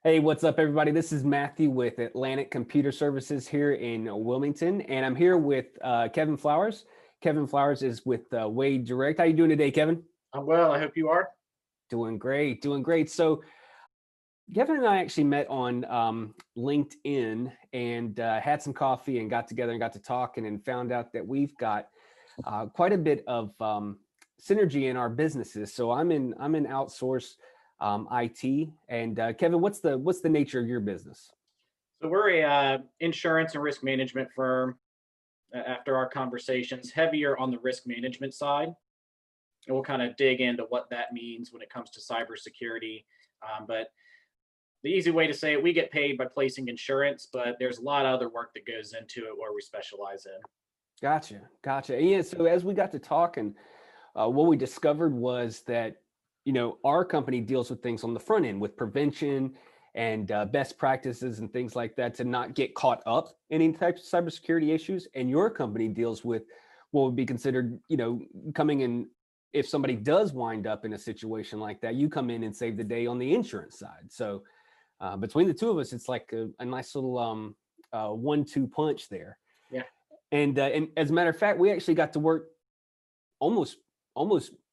Hey, what's up, everybody? This is Matthew with Atlantic Computer Services here in Wilmington, and I'm here with Kevin Flowers. Kevin Flowers is with Wade Direct. How you doing today, Kevin? I'm well. I hope you are. Doing great, doing great. So Kevin and I actually met on LinkedIn and had some coffee and got together and got to talking and found out that we've got quite a bit of synergy in our businesses. So I'm in outsource IT, and Kevin, what's the nature of your business? So we're a insurance and risk management firm. After our conversations, heavier on the risk management side, and we'll kind of dig into what that means when it comes to cybersecurity. But the easy way to say it, we get paid by placing insurance, but there's a lot of other work that goes into it where we specialize in. Gotcha, gotcha. Yeah. So as we got to talking, what we discovered was that our company deals with things on the front end with prevention and best practices and things like that to not get caught up in any types of cybersecurity issues. And your company deals with what would be considered, coming in if somebody does wind up in a situation like that, you come in and save the day on the insurance side. So between the two of us, it's like a nice little 1-2 punch there. Yeah. And as a matter of fact, we actually got to work almost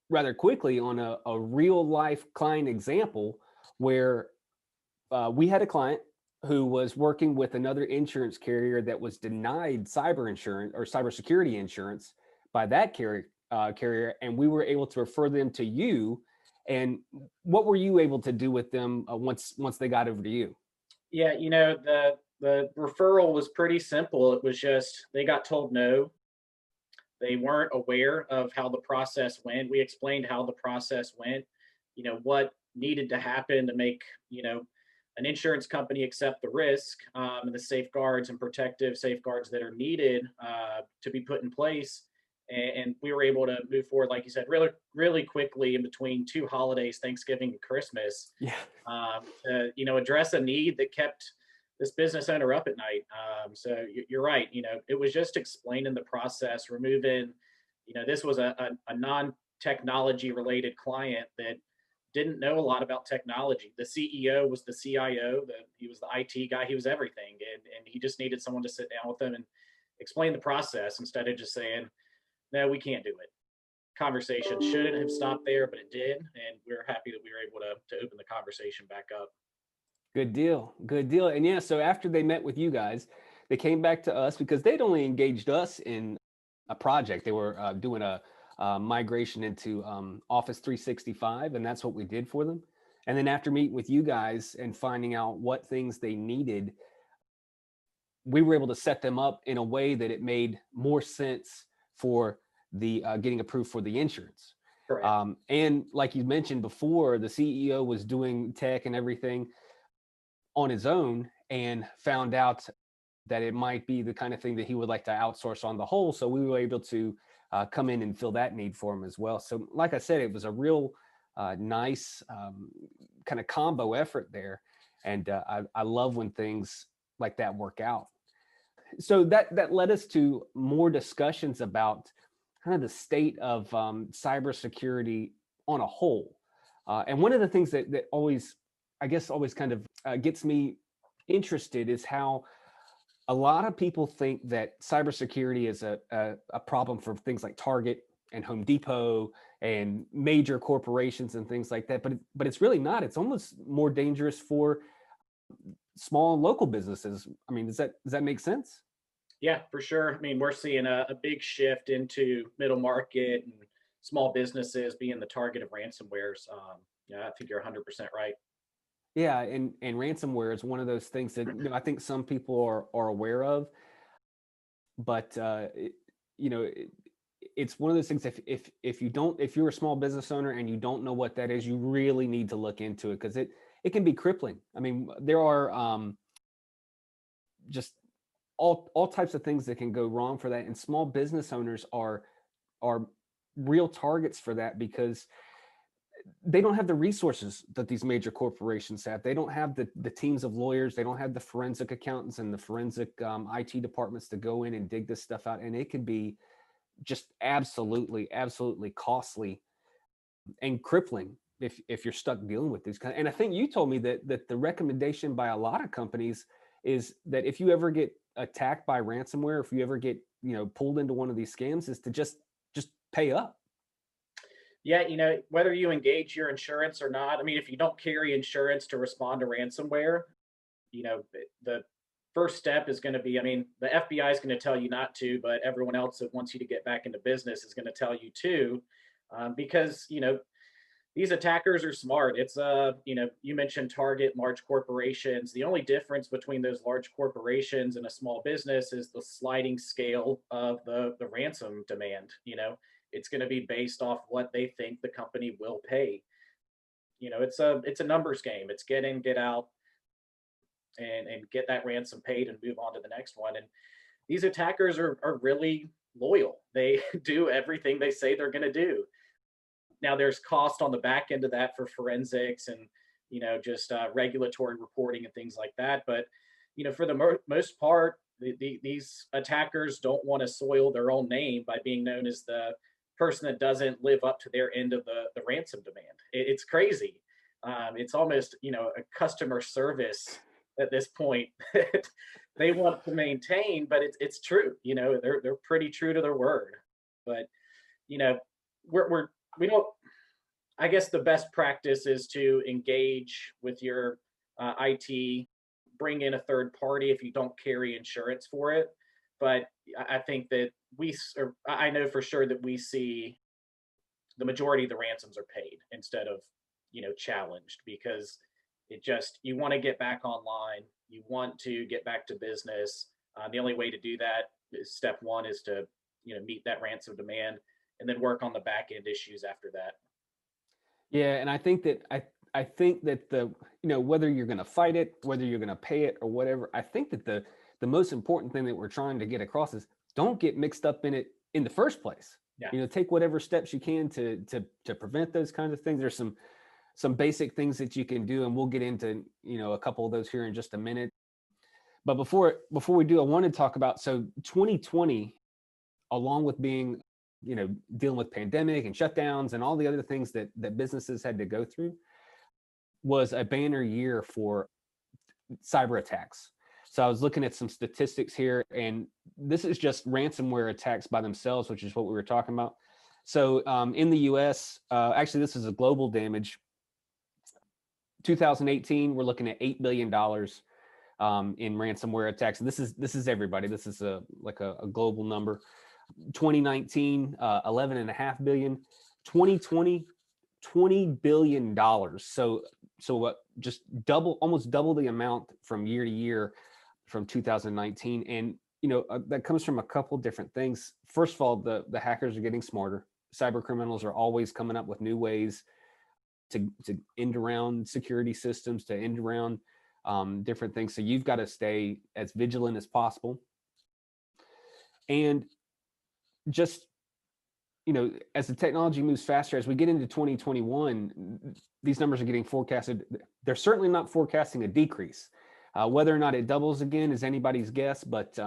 rather quickly on a real life client example where we had a client who was working with another insurance carrier that was denied cyber insurance or cybersecurity insurance by that carrier, and we were able to refer them to you. And what were you able to do with them once they got over to you? Yeah, the referral was pretty simple. It was just they got told no. They weren't aware of how the process went. We explained how the process went, what needed to happen to make, an insurance company accept the risk, and the safeguards and protective safeguards that are needed to be put in place. And we were able to move forward, like you said, really, really quickly in between two holidays, Thanksgiving and Christmas, Yeah. to, address a need that kept this business owner up at night. So you're right. It was just explaining the process, removing, this was a non-technology related client that didn't know a lot about technology. The CEO was the CIO, he was the IT guy, he was everything. And he just needed someone to sit down with him and explain the process instead of just saying, no, we can't do it. Conversation shouldn't have stopped there, but it did. And we're happy that we were able to open the conversation back up. Good deal. Good deal. And yeah, so after they met with you guys, they came back to us because they'd only engaged us in a project. They were doing a migration into Office 365, and that's what we did for them. And then after meeting with you guys and finding out what things they needed, we were able to set them up in a way that it made more sense for the getting approved for the insurance. Correct. And like you mentioned before, the CEO was doing tech and everything on his own and found out that it might be the kind of thing that he would like to outsource on the whole. So we were able to come in and fill that need for him as well. So like I said, it was a real nice kind of combo effort there. And I love when things like that work out. So that led us to more discussions about kind of the state of cybersecurity on a whole. And one of the things that always, I guess, always kind of gets me interested is how a lot of people think that cybersecurity is a problem for things like Target and Home Depot and major corporations and things like that. But it's really not. It's almost more dangerous for small local businesses. I mean, does that make sense? Yeah, for sure. I mean, we're seeing a big shift into middle market and small businesses being the target of ransomwares. Yeah, I think you're 100% right. Yeah, and ransomware is one of those things that I think some people are aware of, but it's one of those things. If you're a small business owner and you don't know what that is, you really need to look into it because it can be crippling. I mean, there are just all types of things that can go wrong for that, and small business owners are real targets for that because they don't have the resources that these major corporations have. They don't have the teams of lawyers. They don't have the forensic accountants and the forensic IT departments to go in and dig this stuff out. And it can be just absolutely costly and crippling if you're stuck dealing with these kind. And I think you told me that the recommendation by a lot of companies is that if you ever get attacked by ransomware, if you ever get pulled into one of these scams, is to just pay up. Yeah, whether you engage your insurance or not, I mean, if you don't carry insurance to respond to ransomware, the first step is going to be, I mean, the FBI is going to tell you not to, but everyone else that wants you to get back into business is going to tell you to, because, these attackers are smart. It's you mentioned Target, large corporations. The only difference between those large corporations and a small business is the sliding scale of the ransom demand. It's going to be based off what they think the company will pay. It's a numbers game. It's get in, get out, and get that ransom paid and move on to the next one. And these attackers are really loyal. They do everything they say they're going to do. Now there's cost on the back end of that for forensics and just regulatory reporting and things like that. But for the most part, these attackers don't want to soil their own name by being known as the person that doesn't live up to their end of the ransom demand. It's crazy. It's almost a customer service at this point that they want to maintain, but it's true. They're pretty true to their word. But we don't. I guess the best practice is to engage with your IT, bring in a third party if you don't carry insurance for it. But I think that I know for sure that we see the majority of the ransoms are paid instead of challenged, because you want to get back online, you want to get back to business. The only way to do that is step one is to meet that ransom demand, and then work on the back end issues after that. Yeah, and I think that the whether you're going to fight it, whether you're going to pay it or whatever, I think that the most important thing that we're trying to get across is don't get mixed up in it in the first place. Yeah. Take whatever steps you can to prevent those kinds of things. There's some basic things that you can do, and we'll get into a couple of those here in just a minute. But before we do, I want to talk about 2020, along with being dealing with pandemic and shutdowns and all the other things that businesses had to go through, was a banner year for cyber attacks. So I was looking at some statistics here, and this is just ransomware attacks by themselves, which is what we were talking about. So in the US, actually this is a global damage. 2018, we're looking at $8 billion in ransomware attacks. And this is everybody. This is a global number. 2019, 11.5 billion. 2020, $20 billion. So just almost double the amount from year to year from 2019. And that comes from a couple different things. First of all, the hackers are getting smarter. Cyber criminals are always coming up with new ways to end around security systems, to end around different things. So you've got to stay as vigilant as possible. And just, as the technology moves faster, as we get into 2021, these numbers are getting forecasted. They're certainly not forecasting a decrease. Whether or not it doubles again is anybody's guess, but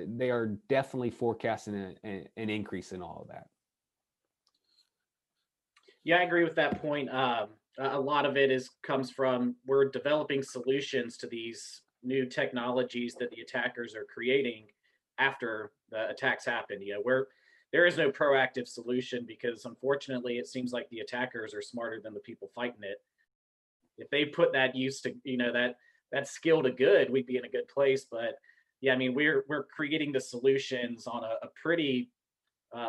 they are definitely forecasting an increase in all of that. Yeah, I agree with that point. A lot of it comes from, we're developing solutions to these new technologies that the attackers are creating after the attacks happen. Where there is no proactive solution, because unfortunately it seems like the attackers are smarter than the people fighting it. If they put that use to that skill to good, we'd be in a good place. But yeah, I mean, we're creating the solutions on a pretty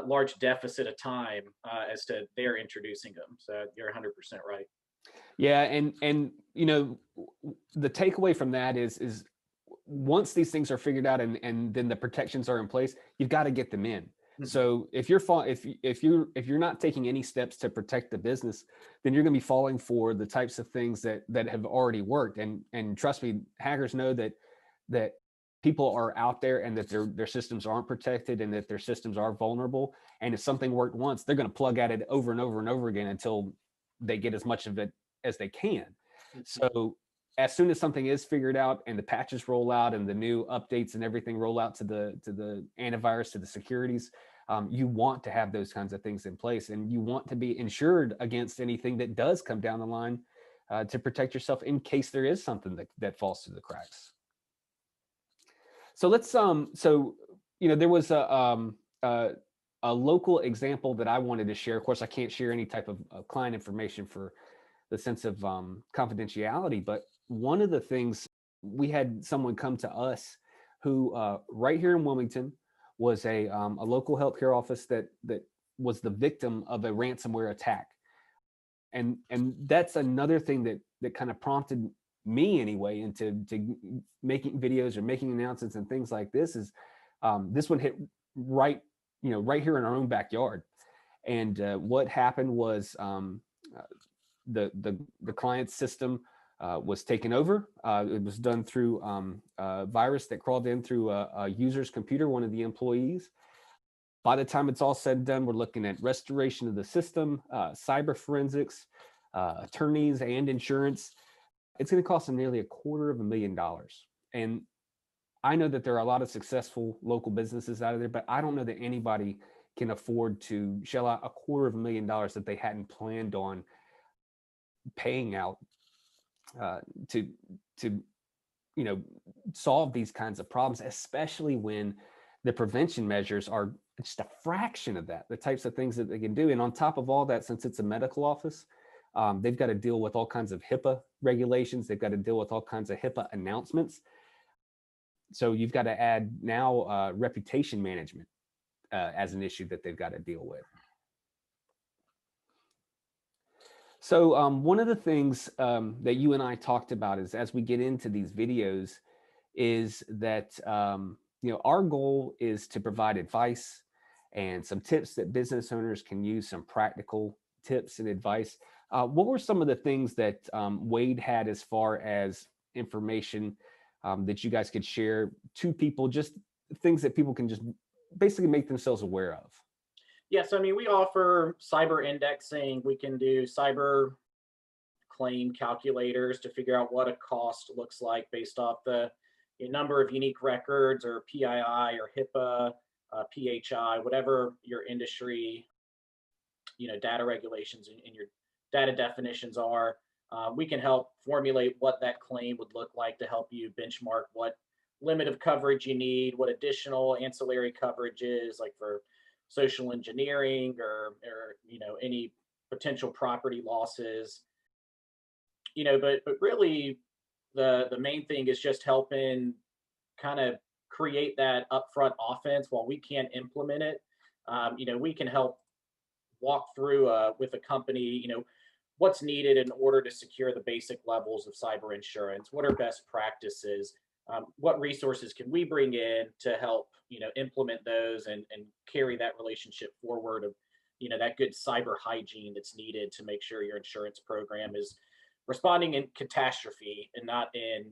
large deficit of time as to they're introducing them. So you're 100% right. Yeah, and the takeaway from that is once these things are figured out and then the protections are in place, you've got to get them in. Mm-hmm. So if you're not taking any steps to protect the business, then you're going to be falling for the types of things that have already worked. And trust me, hackers know that people are out there and that their systems aren't protected and that their systems are vulnerable. And if something worked once, they're going to plug at it over and over and over again until they get as much of it as they can. Mm-hmm. So as soon as something is figured out and the patches roll out and the new updates and everything roll out to the antivirus, to the securities, You want to have those kinds of things in place, and you want to be insured against anything that does come down the line, to protect yourself in case there is something that falls through the cracks. So let's there was a local example that I wanted to share. Of course, I can't share any type of client information for the sense of confidentiality, but one of the things, we had someone come to us who right here in Wilmington was a local healthcare office that was the victim of a ransomware attack. And that's another thing that kind of prompted me anyway into making videos or making announcements and things like this. Is this one hit right here in our own backyard. And what happened was the client's system was taken over. It was done through a virus that crawled in through a user's computer, one of the employees. By the time it's all said and done, we're looking at restoration of the system, cyber forensics, attorneys, and insurance. It's going to cost them nearly $250,000. And I know that there are a lot of successful local businesses out of there, but I don't know that anybody can afford to shell out $250,000 that they hadn't planned on paying out to solve these kinds of problems, especially when the prevention measures are just a fraction of that, the types of things that they can do. And on top of all that, since it's a medical office, they've got to deal with all kinds of HIPAA regulations. They've got to deal with all kinds of HIPAA announcements. So you've got to add now reputation management as an issue that they've got to deal with. So one of the things that you and I talked about is, as we get into these videos, is that our goal is to provide advice and some tips that business owners can use, some practical tips and advice. What were some of the things that Wade had as far as information that you guys could share to people, just things that people can just basically make themselves aware of? Yes, I mean, we offer cyber indexing. We can do cyber claim calculators to figure out what a cost looks like based off the number of unique records, or PII or HIPAA, PHI, whatever your industry, data regulations and your data definitions are. We can help formulate what that claim would look like to help you benchmark what limit of coverage you need, what additional ancillary coverage is, like for social engineering or any potential property losses. But really the main thing is just helping kind of create that upfront offense while we can't implement it. We can help walk through with a company, what's needed in order to secure the basic levels of cyber insurance. What are best practices? What resources can we bring in to help, implement those and carry that relationship forward of, that good cyber hygiene that's needed to make sure your insurance program is responding in catastrophe and not in,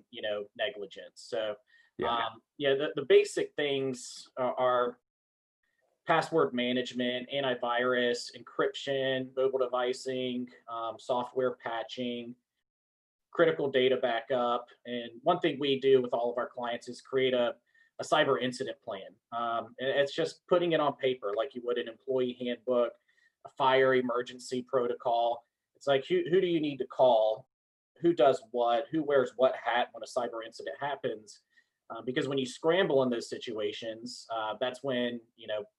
negligence. So, the basic things are password management, antivirus, encryption, mobile devicing, software patching, critical data backup. And one thing we do with all of our clients is create a cyber incident plan. And it's just putting it on paper like you would an employee handbook, a fire emergency protocol. It's like, who do you need to call? Who does what? Who wears what hat when a cyber incident happens? Because when you scramble in those situations, that's when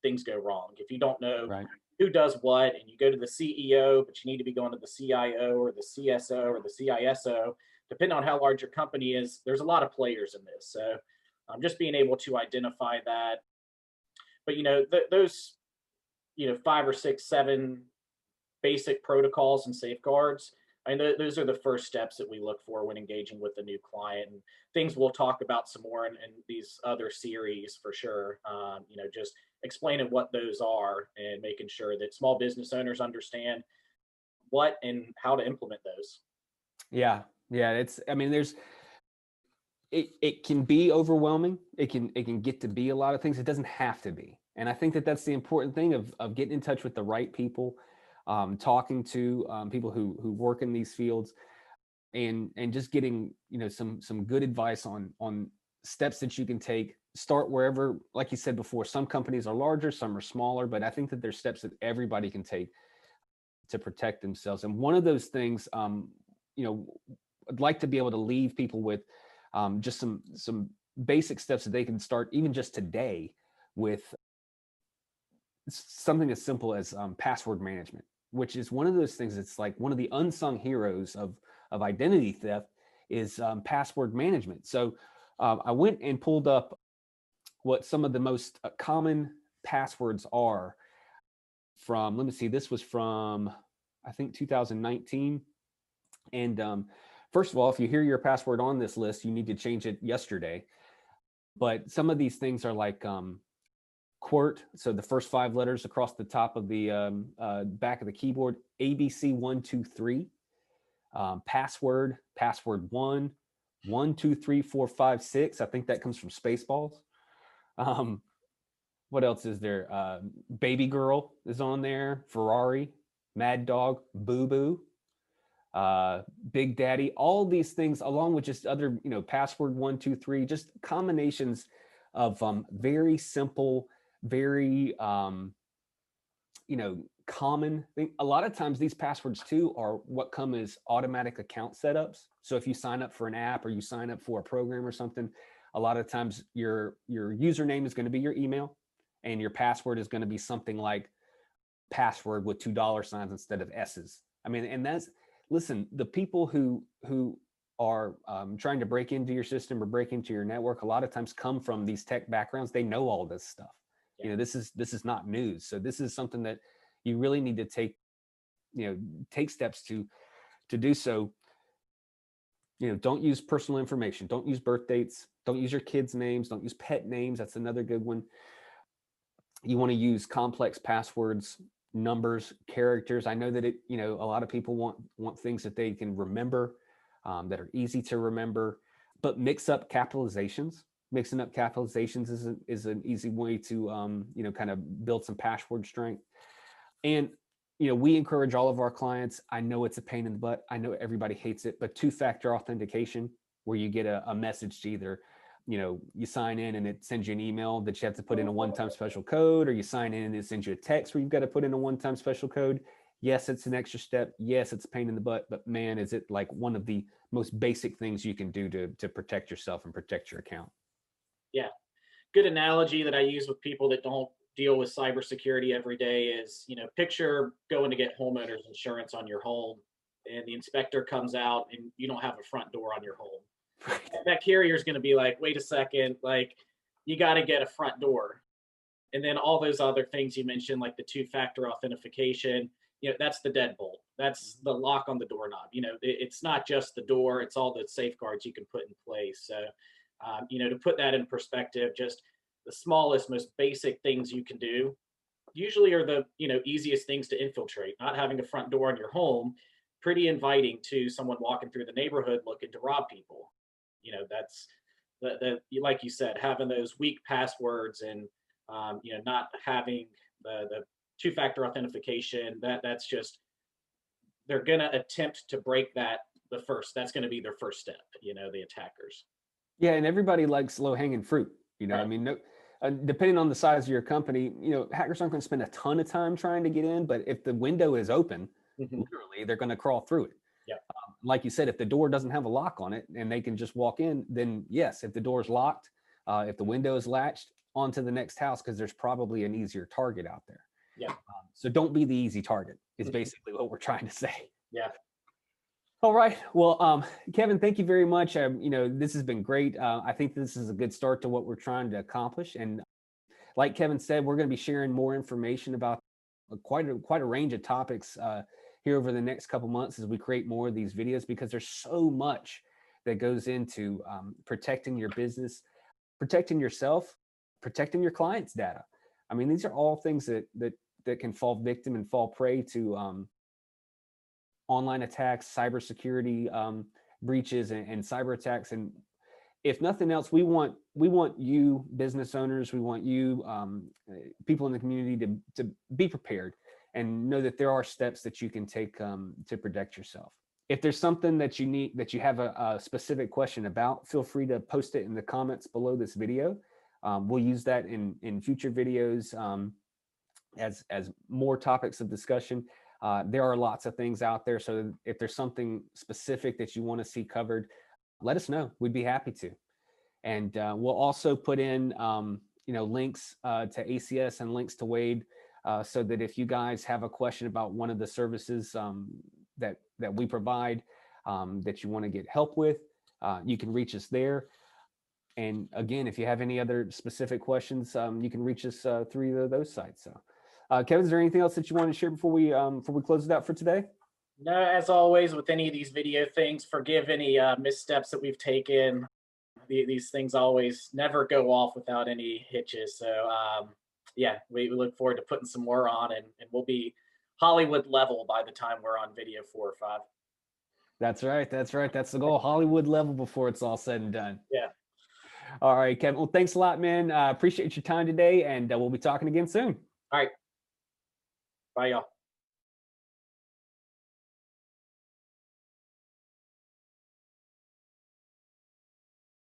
things go wrong. If you don't know who does what, and you go to the CEO, but you need to be going to the CIO or the CSO or the CISO, depending on how large your company is, there's a lot of players in this. So just being able to identify that. But those 5 or 6, 7 basic protocols and safeguards, I mean, those are the first steps that we look for when engaging with a new client, and things we'll talk about some more in these other series for sure. Just explaining what those are and making sure that small business owners understand what and how to implement those. Yeah. It can be overwhelming. It can get to be a lot of things. It doesn't have to be. And I think that that's the important thing of getting in touch with the right people, talking to people who work in these fields, and just getting some good advice on steps that you can take. Start wherever, like you said before, some companies are larger, some are smaller, but I think that there's steps that everybody can take to protect themselves. And one of those things, you know, I'd like to be able to leave people with just some basic steps that they can start even just today with something as simple as password management, which is one of those things that's like one of the unsung heroes of identity theft is password management. So I went and pulled up what some of the most common passwords are from, let me see, this was from, I think 2019. And first of all, if you hear your password on this list, you need to change it yesterday. But some of these things are like QWERT, so the first 5 letters across the top of the back of the keyboard, ABC123, password, password 1, 2, 3, 4, 5, 6. I think that comes from Spaceballs. What else is there? Baby girl is on there, Ferrari, Mad Dog, Boo Boo, Big Daddy, all these things, along with just other, you know, password 1, 2, 3, just combinations of very simple, very, you know, common thing. A lot of times these passwords too are what come as automatic account setups. So if you sign up for an app or you sign up for a program or something, a lot of times your username is going to be your email and your password is going to be something like password with $2 instead of S's. I mean, and that's, listen, the people who are trying to break into your system or break into your network, a lot of times come from these tech backgrounds. They know all this stuff. Yeah. You know, this is not news. So this is something that you really need to take, you know, take steps to do so. You know, don't use personal information. Don't use birth dates. Don't use your kids' names. Don't use pet names. That's another good one. You want to use complex passwords, numbers, characters. I know that it, you know, a lot of people want things that they can remember, that are easy to remember, but mix up capitalizations. Mixing up capitalizations is an easy way to, you know, kind of build some password strength. And, you know, we encourage all of our clients. I know it's a pain in the butt. I know everybody hates it, but 2-factor authentication, where you get a message to either, you know, you sign in and it sends you an email that you have to put in a one-time special code, or you sign in and it sends you a text where you've got to put in a one-time special code. Yes, it's an extra step. Yes, it's a pain in the butt, but man, is it like one of the most basic things you can do to protect yourself and protect your account. Yeah. Good analogy that I use with people that don't deal with cybersecurity every day is, you know, picture going to get homeowners insurance on your home and the inspector comes out and you don't have a front door on your home. That carrier is going to be like, wait a second, like you got to get a front door. And then all those other things you mentioned, like the 2-factor authentication, you know, that's the deadbolt. That's the lock on the doorknob. You know, it's not just the door, it's all the safeguards you can put in place. So, you know, to put that in perspective, just the smallest, most basic things you can do usually are the, you know, easiest things to infiltrate. Not having a front door in your home, pretty inviting to someone walking through the neighborhood looking to rob people. You know, that's the like you said, having those weak passwords and you know, not having the 2-factor authentication. That's just, they're gonna attempt to break that. That's going to be their first step. You know, the attackers. Yeah, and everybody likes low-hanging fruit. You know, right. I mean, no, depending on the size of your company, you know, hackers aren't going to spend a ton of time trying to get in, but if the window is open, literally, they're going to crawl through it. Yeah. Like you said, if the door doesn't have a lock on it and they can just walk in, then yes. If the door is locked, if the window is latched, on to the next house, because there's probably an easier target out there. Yeah. So don't be the easy target is basically what we're trying to say. Yeah. All right. Well, Kevin, thank you very much. You know, this has been great. I think this is a good start to what we're trying to accomplish. And like Kevin said, we're going to be sharing more information about quite a range of topics here over the next couple months as we create more of these videos, because there's so much that goes into protecting your business, protecting yourself, protecting your clients' data. I mean, these are all things that can fall victim and fall prey to online attacks, cybersecurity breaches, and cyber attacks. And if nothing else, we want you business owners, we want you people in the community to be prepared and know that there are steps that you can take to protect yourself. If there's something that you need, that you have a specific question about, feel free to post it in the comments below this video. We'll use that in future videos as more topics of discussion. There are lots of things out there, so if there's something specific that you want to see covered, let us know. We'd be happy to. And we'll also put in links to ACS and links to Wade, so that if you guys have a question about one of the services that we provide, that you want to get help with, you can reach us there. And again, if you have any other specific questions, you can reach us through either of those sites. So, Kevin, is there anything else that you want to share before we close it out for today? No, as always, with any of these video things, forgive any missteps that we've taken. These things always never go off without any hitches. So yeah, we look forward to putting some more on, and we'll be Hollywood level by the time we're on video 4 or 5. That's right. That's right. That's the goal. Hollywood level before it's all said and done. Yeah. All right, Kevin. Well, thanks a lot, man. Appreciate your time today, and we'll be talking again soon. All right. Bye, y'all.